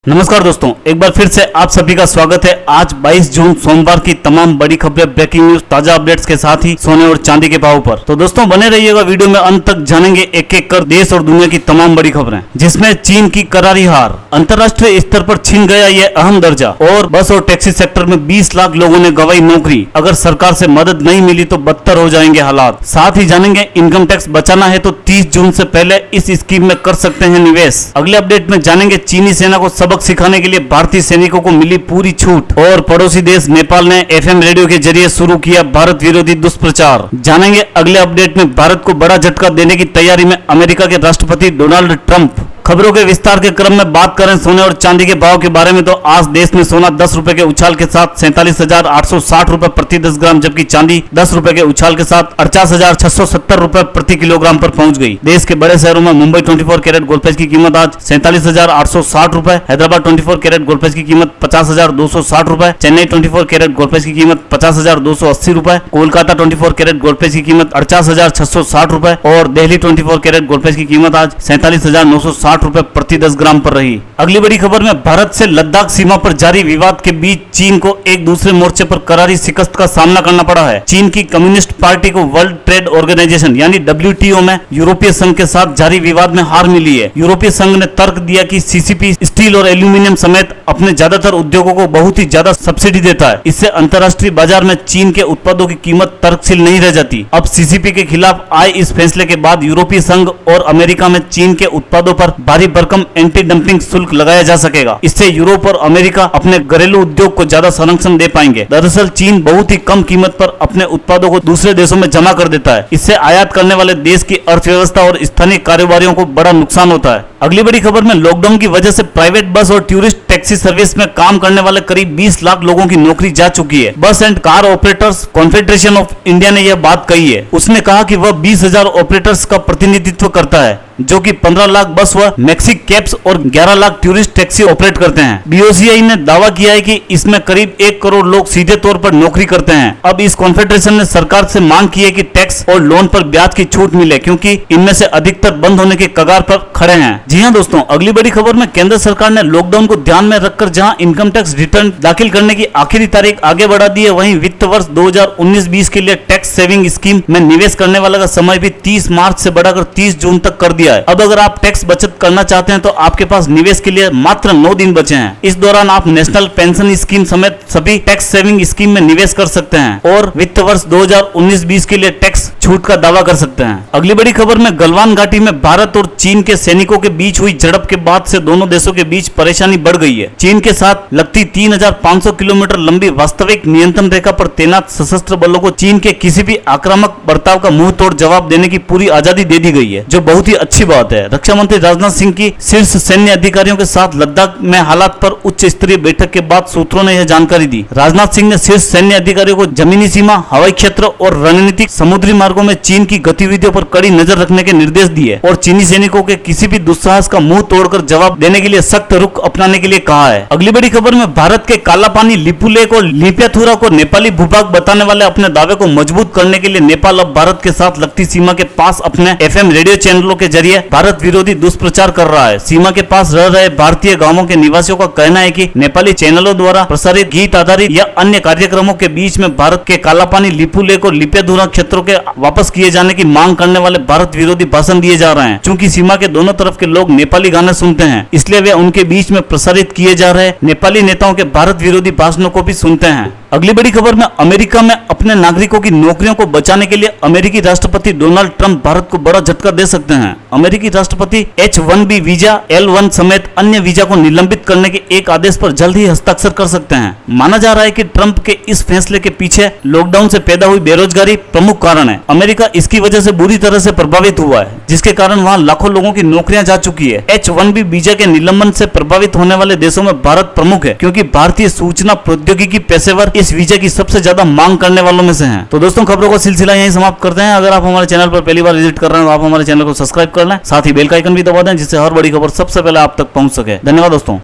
नमस्कार दोस्तों, एक बार फिर से आप सभी का स्वागत है। आज 22 जून सोमवार की तमाम बड़ी खबरें, ब्रेकिंग न्यूज, ताजा अपडेट्स के साथ ही सोने और चांदी के भाव पर। तो दोस्तों बने रहिएगा, वीडियो में अंत तक जानेंगे एक एक कर देश और दुनिया की तमाम बड़ी खबरें, जिसमें चीन की करारी हार, अंतर्राष्ट्रीय स्तर पर छीन गया ये अहम दर्जा और बस और टैक्सी सेक्टर में 20 लाख लोगों ने गंवाई नौकरी। अगर सरकार से मदद नहीं मिली तो बदतर हो जाएंगे हालात। साथ ही जानेंगे इनकम टैक्स बचाना है तो 30 जून से पहले इस स्कीम में कर सकते हैं निवेश। अगले अपडेट में जानेंगे चीनी सेना को सबक सिखाने के लिए भारतीय सैनिकों को मिली पूरी छूट और पड़ोसी देश नेपाल ने एफएम रेडियो के जरिए शुरू किया भारत विरोधी दुष्प्रचार। जानेंगे अगले अपडेट में भारत को बड़ा झटका देने की तैयारी में अमेरिका के राष्ट्रपति डोनाल्ड ट्रंप। खबरों के विस्तार के क्रम में बात करें सोने और चांदी के भाव के बारे में तो आज देश में सोना 10 रुपए के उछाल के साथ 47,860 रुपए प्रति 10 ग्राम, जबकि चांदी 10 रुपए के उछाल के साथ 48,670 रुपए प्रति किलोग्राम पर पहुंच गई। देश के बड़े शहरों में मुंबई 24 कैरेट गोल्ड की कीमत आज 47,860 रुपए, हैदराबाद 24 कैरेट गोल्ड की कीमत 50,260 रुपए, चेन्नई 24 कैरेट गोल्ड की कीमत 50,280 रुपए, कोलकाता 24 कैरेट गोल्ड की कीमत 48,660 रुपए और दिल्ली 24 कैरेट गोल्ड की कीमत आज 47,960 रुपए प्रति 10 ग्राम पर रही। अगली बड़ी खबर में भारत से लद्दाख सीमा पर जारी विवाद के बीच चीन को एक दूसरे मोर्चे पर करारी शिकस्त का सामना करना पड़ा है। चीन की कम्युनिस्ट पार्टी को वर्ल्ड ट्रेड ऑर्गेनाइजेशन यानी WTO में यूरोपीय संघ के साथ जारी विवाद में हार मिली है। यूरोपीय संघ ने तर्क दिया कि CCP स्टील और एल्यूमिनियम समेत अपने ज्यादातर उद्योगों को बहुत ही ज्यादा सब्सिडी देता है। इससे अंतर्राष्ट्रीय बाजार में चीन के उत्पादों की कीमत तर्कशील नहीं रह जाती। अब CCP के खिलाफ आए इस फैसले के बाद यूरोपीय संघ और अमेरिका में चीन के उत्पादों पर भारी भरकम एंटी डंपिंग शुल्क लगाया जा सकेगा। इससे यूरोप और अमेरिका अपने घरेलू उद्योग को ज्यादा संरक्षण दे पाएंगे। दरअसल चीन बहुत ही कम कीमत पर अपने उत्पादों को दूसरे देशों में जमा कर देता है। इससे आयात करने वाले देश की अर्थव्यवस्था और स्थानीय कारोबारियों को बड़ा नुकसान होता है। अगली बड़ी खबर में लॉकडाउन की वजह से प्राइवेट बस और टूरिस्ट टैक्सी सर्विस में काम करने वाले करीब 20 लाख लोगों की नौकरी जा चुकी है। बस and car operators confederation of India ने यह बात कही है। उसने कहा कि वह 20,000 ऑपरेटर्स का प्रतिनिधित्व करता है, जो कि 15 लाख बस व मैक्सी कैब्स और 11 लाख टूरिस्ट टैक्सी ऑपरेट करते हैं। BOCI ने दावा किया है कि इसमें करीब 1 करोड़ लोग सीधे तौर पर नौकरी करते हैं। अब इस कॉन्फेडरेशन ने सरकार से मांग की है कि टैक्स और लोन पर ब्याज की छूट मिले, क्योंकि इनमें से अधिकतर बंद होने के कगार पर खड़े हैं। जी हां दोस्तों, अगली बड़ी खबर में केंद्र सरकार ने लॉकडाउन को ध्यान में रखकर जहां इनकम टैक्स रिटर्न दाखिल करने की आखिरी तारीख आगे बढ़ा दी है, वहीं वित्त वर्ष 2019-20 के लिए टैक्स सेविंग स्कीम में निवेश करने वाले का समय भी 30 मार्च से बढ़ाकर 30 जून तक कर दिया है। अब अगर आप टैक्स बचत करना चाहते हैं तो आपके पास निवेश के लिए मात्र 9 दिन बचे हैं। इस दौरान आप नेशनल पेंशन स्कीम समेत सभी टैक्स सेविंग स्कीम में निवेश कर सकते हैं और वित्त वर्ष 2019-20 के लिए टैक्स छूट का दावा कर सकते हैं। अगली बड़ी खबर में गलवान घाटी में भारत और चीन के सैनिकों के बीच हुई झड़प के बाद से दोनों देशों के बीच परेशानी बढ़ गई है। चीन के साथ लगती 3,500 किलोमीटर लंबी वास्तविक नियंत्रण रेखा पर तैनात सशस्त्र बलों को चीन के किसी भी आक्रामक बर्ताव का मुंह तोड़ जवाब देने की पूरी आजादी दे दी गई है, जो बहुत ही अच्छी बात है। रक्षा मंत्री राजनाथ सिंह की शीर्ष सैन्य अधिकारियों के साथ लद्दाख में हालात पर उच्च स्तरीय बैठक के बाद सूत्रों ने यह जानकारी दी। राजनाथ सिंह ने शीर्ष सैन्य अधिकारियों को जमीनी सीमा, हवाई क्षेत्र और रणनीतिक समुद्री मार्गों में चीन की गतिविधियों पर कड़ी नजर रखने के निर्देश दिए और चीनी सैनिकों के किसी भी दुस्साहस का मुंह तोड़कर जवाब देने के लिए सख्त रुख अपनाने के लिए कहा है। अगली बड़ी खबर में भारत के कालापानी, लिपुलेख और लिप्याथुरा को नेपाली भूभाग बताने वाले अपने दावे को मजबूत करने के लिए नेपाल अब भारत के साथ लगती सीमा के पास अपने FM रेडियो चैनलों के जरिए भारत विरोधी दुष्प्रचार कर रहा है। सीमा के पास रह रहे भारतीय गांवों के निवासियों का कहना है कि नेपाली चैनलों द्वारा प्रसारित गीत आधारित या अन्य कार्यक्रमों के बीच में भारत के कालापानी, लिपुलेख और लिप्याथुरा क्षेत्रों के वापस किए जाने की मांग करने वाले भारत विरोधी भाषण दिए जा रहे हैं। चूंकि सीमा के दोनों तरफ के लोग नेपाली गाने सुनते हैं, इसलिए वे उनके बीच में प्रसारित किए जा रहे नेपाली नेताओं के भारत विरोधी भाषणों को भी सुनते हैं। अगली बड़ी खबर में अमेरिका में अपने नागरिकों की नौकरियों को बचाने के लिए अमेरिकी राष्ट्रपति डोनाल्ड ट्रंप भारत को बड़ा झटका दे सकते हैं। अमेरिकी राष्ट्रपति H-1B वीजा, L-1 समेत अन्य वीजा को निलंबित करने के एक आदेश पर जल्द ही हस्ताक्षर कर सकते हैं। माना जा रहा है कि ट्रंप के इस फैसले के पीछे लॉकडाउन से पैदा हुई बेरोजगारी प्रमुख कारण है। अमेरिका इसकी वजह से बुरी तरह से प्रभावित हुआ है, जिसके कारण वहां लाखों लोगों की नौकरियां जा चुकी है। H-1B वीजा के निलंबन से प्रभावित होने वाले देशों में भारत प्रमुख है, क्योंकि भारतीय सूचना प्रौद्योगिकी पेशेवर इस वीजा की सबसे ज्यादा मांग करने वालों में से हैं। तो दोस्तों, खबरों का सिलसिला यहीं समाप्त करते हैं। अगर आप हमारे चैनल पर पहली बार विजिट कर रहे हैं तो आप हमारे चैनल को सब्सक्राइब कर लें, साथ ही बेल का आइकन भी दबा दें, जिससे हर बड़ी खबर सबसे पहले आप तक पहुंच सके। धन्यवाद दोस्तों।